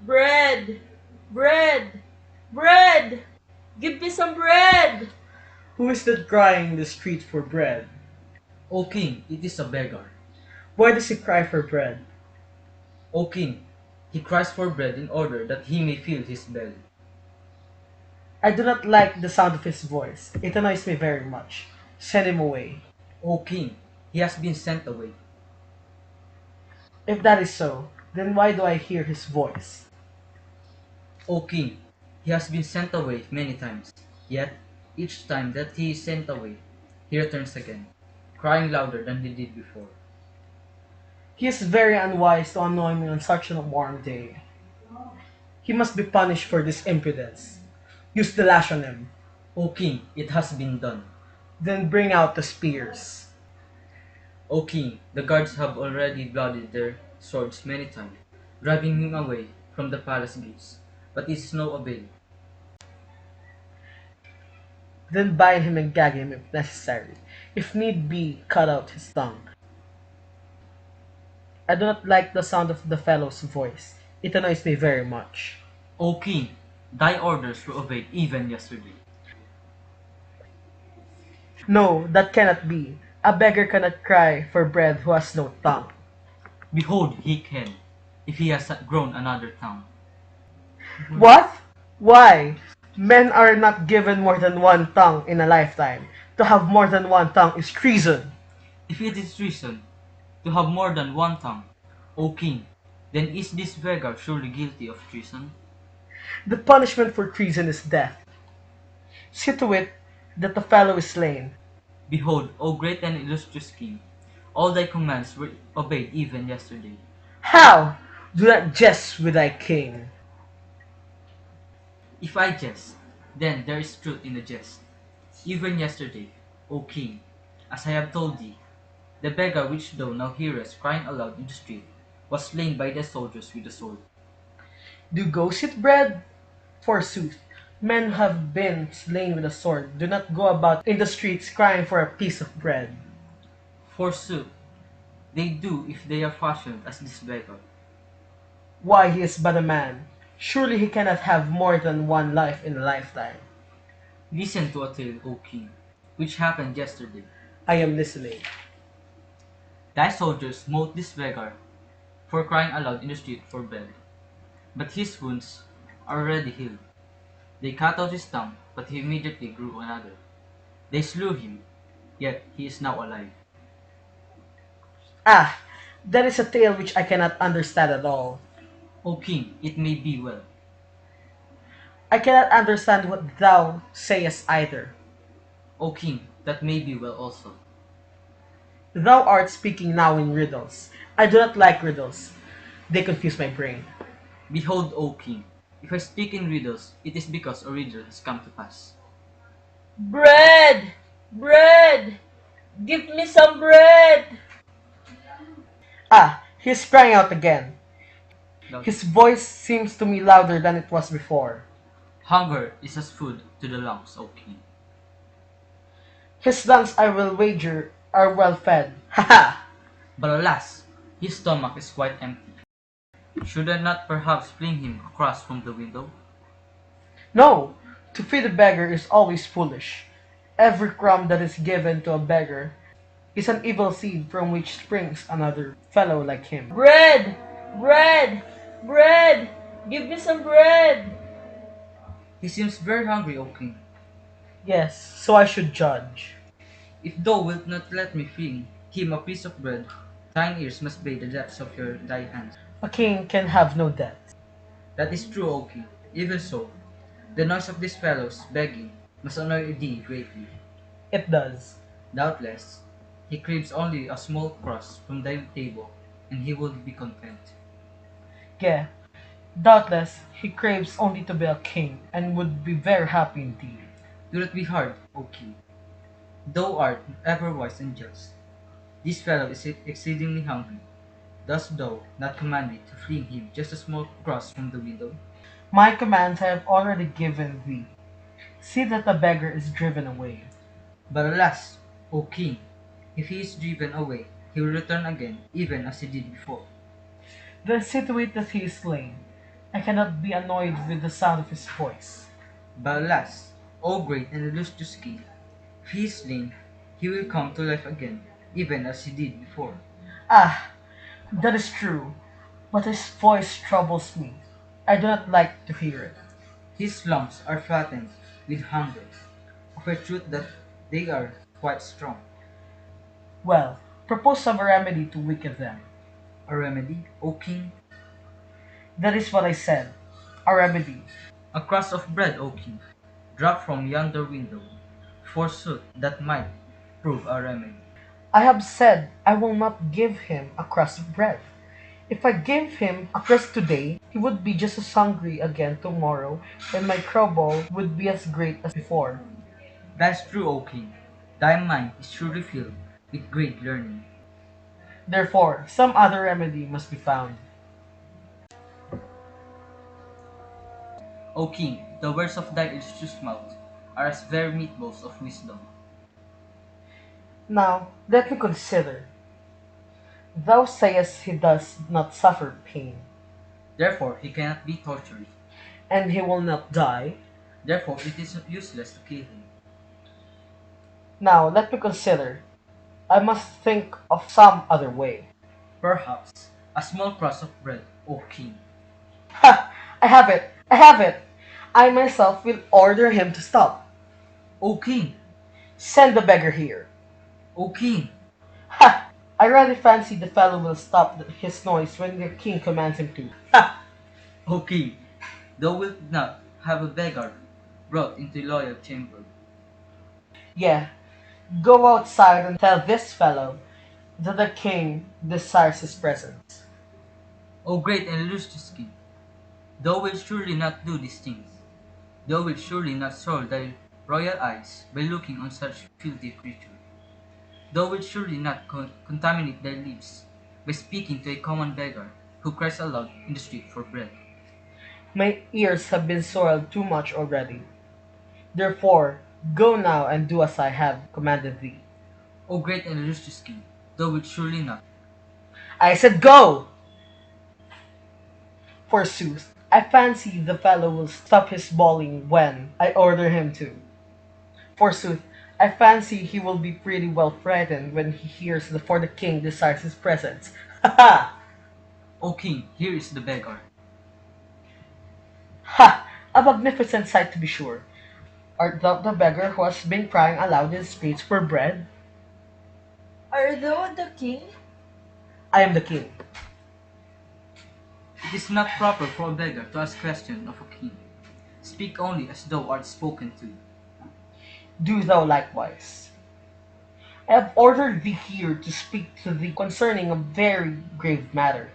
Bread! Bread! Bread! Give me some bread! Who is that crying in the street for bread? O king, it is a beggar. Why does he cry for bread? O king, he cries for bread in order that he may fill his belly. I do not like the sound of his voice. It annoys me very much. Send him away. O king, he has been sent away. If that is so, then why do I hear his voice? O king, he has been sent away many times, yet each time that he is sent away, he returns again, crying louder than he did before. He is very unwise to annoy me on such a warm day. He must be punished for this impudence. Use the lash on him. O king, it has been done. Then bring out the spears. O king, the guards have already bloodied their swords many times, driving him away from the palace gates, but it is no avail. Then bind him and gag him if necessary. If need be, cut out his tongue. I do not like the sound of the fellow's voice. It annoys me very much. O king, thy orders were obeyed even yesterday. No, that cannot be. A beggar cannot cry for bread who has no tongue. Behold, he can, if he has grown another tongue. What? Why? Men are not given more than one tongue in a lifetime. To have more than one tongue is treason. If it is treason to have more than one tongue, O king, then is this beggar surely guilty of treason? The punishment for treason is death. See to it that the fellow is slain. Behold, O great and illustrious king, all thy commands were obeyed even yesterday. How? Do not jest with thy king. If I jest, then there is truth in the jest. Even yesterday, O king, as I have told thee, the beggar which thou now hearest crying aloud in the street was slain by the soldiers with the sword. Do ghosts eat bread? Forsooth, men who have been slain with a sword do not go about in the streets crying for a piece of bread. Forsooth, they do if they are fashioned as this beggar. Why, he is but a man. Surely he cannot have more than one life in a lifetime. Listen to a tale, O king, which happened yesterday. I am listening. Thy soldiers smote this beggar for crying aloud in the street for bread. But his wounds are already healed. They cut out his tongue, but he immediately grew another. They slew him, yet he is now alive. Ah, that is a tale which I cannot understand at all. O king, it may be well. I cannot understand what thou sayest either. O king, that may be well also. Thou art speaking now in riddles. I do not like riddles. They confuse my brain. Behold, O king, if I speak in riddles, it is because a riddle has come to pass. Bread! Bread! Give me some bread! Ah, he is crying out again. Now, His voice seems to me louder than it was before. hunger is as food to the lungs, O king. His lungs, I will wager, are well fed. Ha ha! But alas, his stomach is quite empty. Should I not perhaps fling him across from the window? No! To feed a beggar is always foolish. Every crumb that is given to a beggar is an evil seed from which springs another fellow like him. Bread! Bread! Bread! Give me some bread! He seems very hungry, O king. Yes, so I should judge. If thou wilt not let me fling him a piece of bread, thine ears must bathe the depths of thy hands. A king can have no debt. That is true, O king. Even so, the noise of these fellows begging must annoy thee greatly. It does. Doubtless, he craves only a small crust from thy table, and he will be content. Yeah, doubtless he craves only to be a king and would be very happy indeed. Do not be hard, O king. Thou art ever wise and just. This fellow is exceedingly hungry. Dost thou not command me to fling him just a small crust from the window? My commands I have already given thee. See that the beggar is driven away. But alas, O king, if he is driven away, he will return again, even as he did before. Then see to it that he is slain. I cannot be annoyed with the sound of his voice. But alas, O great and illustrious king, if he is slain, he will come to life again, even as he did before. Ah, that is true, but his voice troubles me. I do not like to hear it. His lungs are flattened with hunger, of a truth that they are quite strong. Well, propose some remedy to weaken them. A remedy, O king? That is what I said. A remedy. A crust of bread, O king, drop from yonder window. Forsooth, that might prove a remedy. I have said I will not give him a crust of bread. If I gave him a crust today, he would be just as hungry again tomorrow, and my trouble would be as great as before. That is true, O king. Thy mind is surely filled with great learning. Therefore, some other remedy must be found. O king, the words of thy illustrious mouth are as very meatballs of wisdom. Now, let me consider. Thou sayest he does not suffer pain, Therefore, he cannot be tortured. and he will not die. Therefore, it is useless to kill him. Now, let me consider. I must think of some other way. Perhaps a small crust of bread, O king. Ha! I have it! I have it! I myself will order him to stop. O king! Send the beggar here. O king! Ha! I rather fancy the fellow will stop his noise when the king commands him to. Ha! O king! Thou wilt not have a beggar brought into the royal chamber. Yeah, go outside and tell this fellow that the king desires his presence. O great and illustrious king! Thou wilt surely not do these things. Thou wilt surely not soil thy royal eyes by looking on such filthy creature. Thou wilt surely not contaminate thy lips by speaking to a common beggar who cries aloud in the street for bread. My ears have been soiled too much already. Therefore, go now and do as I have commanded thee. O great and illustrious king, thou wilt surely not. I said go! Forsooth, I fancy the fellow will stop his bawling when I order him to. Forsooth, I fancy he will be pretty well frightened when he hears for the king desires his presence. Ha ha! O king, here is the beggar. Ha! A magnificent sight to be sure. Art thou the beggar who has been crying aloud in the streets for bread? Are thou the king? I am the king. It is not proper for a beggar to ask questions of a king. Speak only as thou art spoken to. Do thou likewise. I have ordered thee here to speak to thee concerning a very grave matter.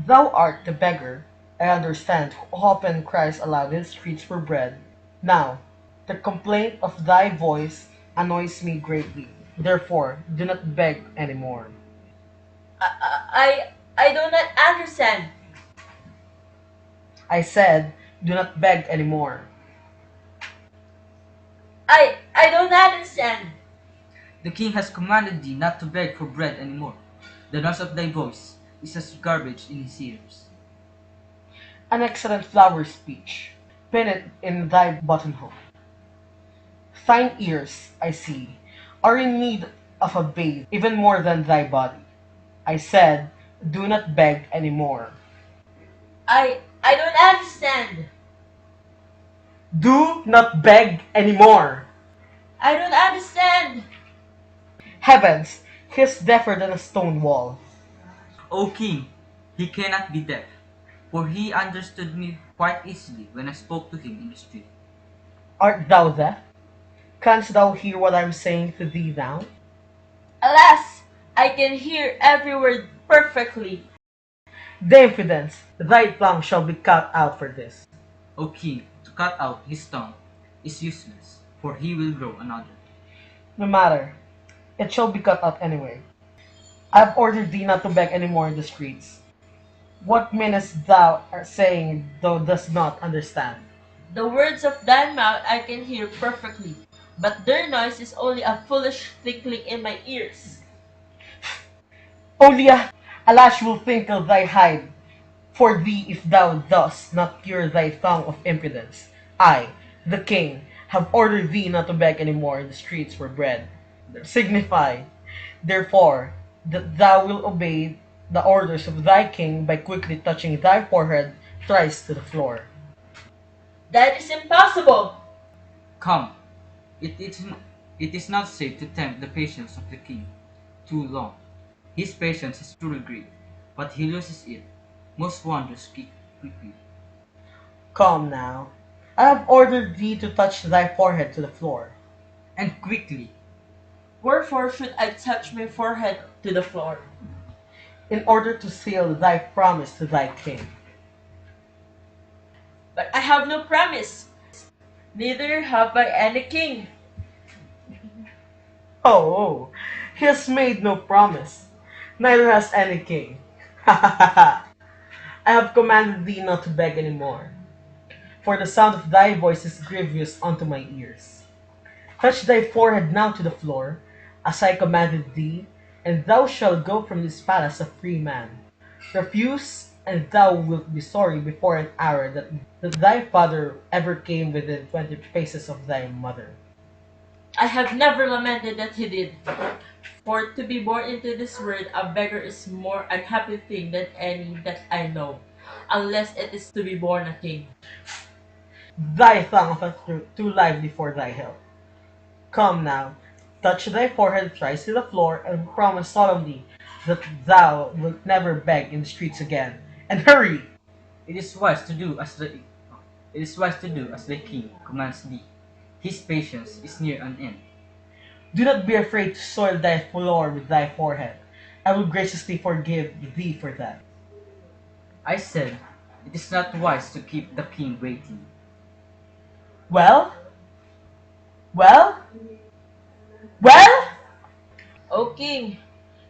Thou art the beggar, I understand, who often cries aloud in the streets for bread. Now, the complaint of thy voice annoys me greatly. Therefore, do not beg any more. I do not understand. I said, do not beg any more. I don't understand. The king has commanded thee not to beg for bread any more. The noise of thy voice is as garbage in his ears. An excellent flower speech. Pin it in thy buttonhole. Thine ears, I see, are in need of a bathe even more than thy body. I said, do not beg any more. I don't understand. Do not beg any more. I don't understand. Heavens, he is deafer than a stone wall. O king, he cannot be deaf, for he understood me quite easily when I spoke to him in the street. Art thou deaf? Canst thou hear what I am saying to thee now? Alas, I can hear every word perfectly. The impudence, thy tongue shall be cut out for this. O king, to cut out his tongue is useless, for he will grow another. No matter, it shall be cut out anyway. I have ordered thee not to beg any more in the streets. What meanest thou saying thou dost not understand? The words of thy mouth I can hear perfectly, but their noise is only a foolish tinkling in my ears. Only a lash will tinkle thy hide, For thee, if thou dost not cure thy tongue of impudence, I, the king, have ordered thee not to beg any more in the streets for bread. Signify, therefore, that thou wilt obey the orders of thy king by quickly touching thy forehead thrice to the floor. That is impossible! Come, it is, it is not safe to tempt the patience of the king too long. His patience is truly great, but he loses it most wondrously quickly. Come now. I have ordered thee to touch thy forehead to the floor. And quickly, Wherefore should I touch my forehead to the floor? In order to seal thy promise to thy king. But I have no promise, neither have I any king. Oh, he has made no promise, neither has any king. Ha ha ha ha! I have commanded thee not to beg any more, for the sound of thy voice is grievous unto my ears. Touch thy forehead now to the floor, as I commanded thee, and thou shalt go from this palace a free man. Refuse, and thou wilt be sorry before an hour that thy father ever came within 20 paces of thy mother. I have never lamented that he did. For to be born into this world a beggar is more unhappy thing than any that I know, unless it is to be born a king. Thy tongue hath too lively for thy health. Come now, touch thy forehead thrice to the floor, and promise solemnly that thou wilt never beg in the streets again. And hurry! it is wise to do as the king commands thee. His patience is near an end. Do not be afraid to soil thy floor with thy forehead. I will graciously forgive thee for that. I said, it is not wise to keep the king waiting. Well? Well? Well? O king,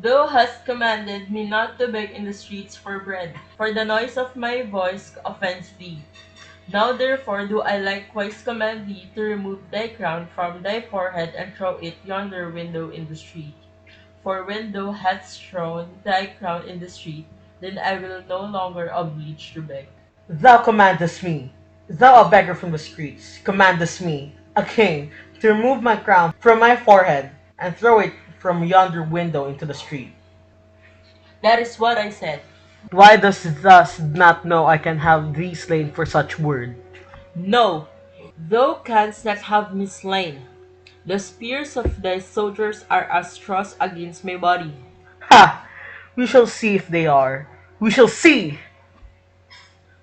thou hast commanded me not to beg in the streets for bread, for the noise of my voice offends thee. Now therefore do I likewise command thee to remove thy crown from thy forehead and throw it yonder window in the street. For when thou hast thrown thy crown in the street, then I will no longer oblige to beg. Thou commandest me, thou a beggar from the streets, commandest me, a king, to remove my crown from my forehead and throw it from yonder window into the street. That is what I said. Why dost thus not know I can have thee slain for such word? No, thou canst not have me slain. The spears of thy soldiers are as straws against my body. Ha! We shall see if they are. We shall see!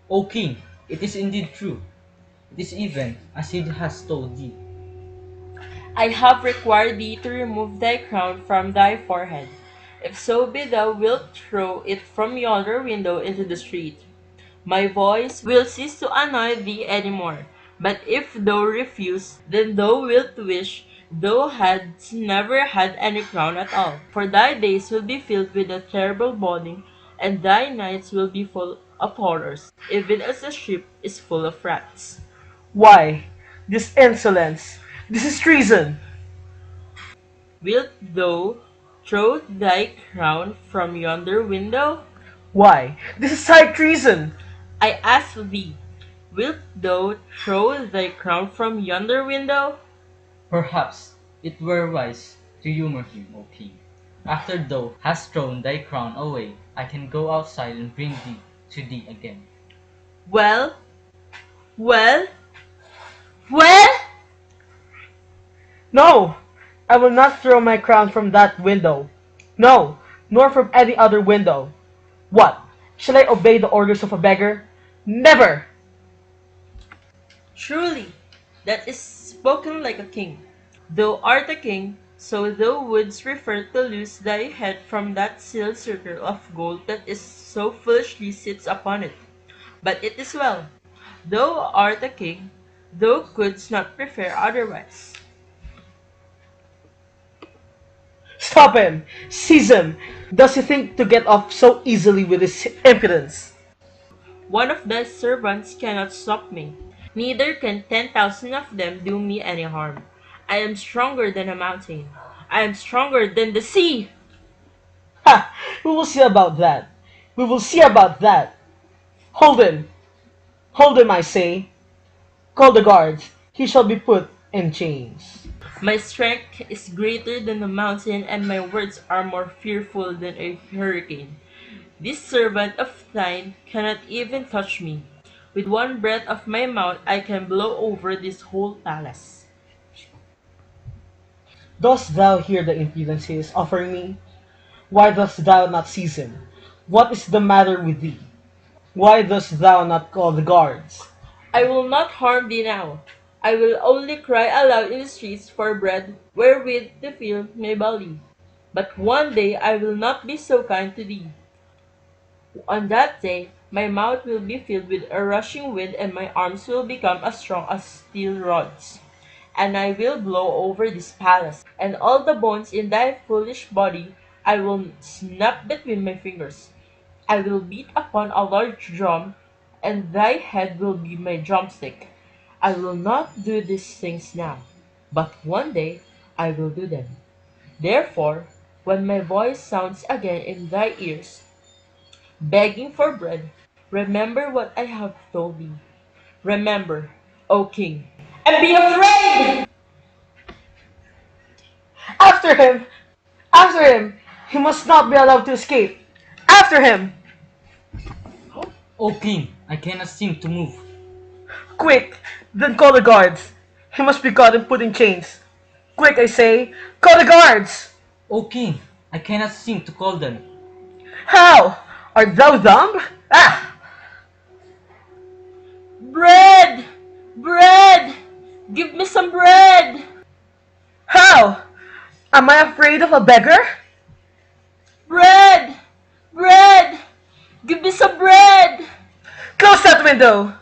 O king, it is indeed true. It is even as he has told thee. I have required thee to remove thy crown from thy forehead. If so be thou wilt throw it from yonder window into the street, my voice will cease to annoy thee any more. But if thou refuse, then thou wilt wish thou hadst never had any crown at all. For thy days will be filled with a terrible mourning, and thy nights will be full of horrors, even as a ship is full of rats. Why, this insolence! This is treason! Wilt thou throw thy crown from yonder window? Why, this is high treason! I ask thee, wilt thou throw thy crown from yonder window? Perhaps it were wise to humor him, O king. After thou hast thrown thy crown away, I can go outside and bring thee to thee again. Well, well, well? No! I will not throw my crown from that window. No, nor from any other window. What? Shall I obey the orders of a beggar? Never! Truly, that is spoken like a king. Thou art a king, so thou wouldst prefer to lose thy head from that sealed circle of gold that is so foolishly sits upon it. But it is well. Thou art a king, thou couldst not prefer otherwise. Stop him! Seize him! Does he think to get off so easily with his impudence? One of thy servants cannot stop me, neither can 10,000 of them do me any harm. I am stronger than a mountain. I am stronger than the sea. Ha! We will see about that. We will see about that. Hold him! Hold him, I say! Call the guards! He shall be put in chains. My strength is greater than a mountain, and my words are more fearful than a hurricane. This servant of thine cannot even touch me. With one breath of my mouth I can blow over this whole palace. Dost thou hear the impudence he is offering me? Why dost thou not seize him? What is the matter with thee? Why dost thou not call the guards? I will not harm thee now. I will only cry aloud in the streets for bread wherewith to fill my belly. But one day I will not be so kind to thee. On that day my mouth will be filled with a rushing wind, and my arms will become as strong as steel rods. And I will blow over this palace, and all the bones in thy foolish body I will snap between my fingers. I will beat upon a large drum, and thy head will be my drumstick. I will not do these things now, but one day I will do them. Therefore, when my voice sounds again in thy ears, begging for bread, remember what I have told thee. Remember, O king, and be afraid! After him! After him! He must not be allowed to escape! After him! O king, I cannot seem to move. Quick! Then call the guards! He must be caught and put in chains! Quick, I say! Call the guards! O king, I cannot seem to call them. How? Art thou dumb? Ah! Bread! Bread! Give me some bread! How? Am I afraid of a beggar? Bread! Bread! Give me some bread! Close that window!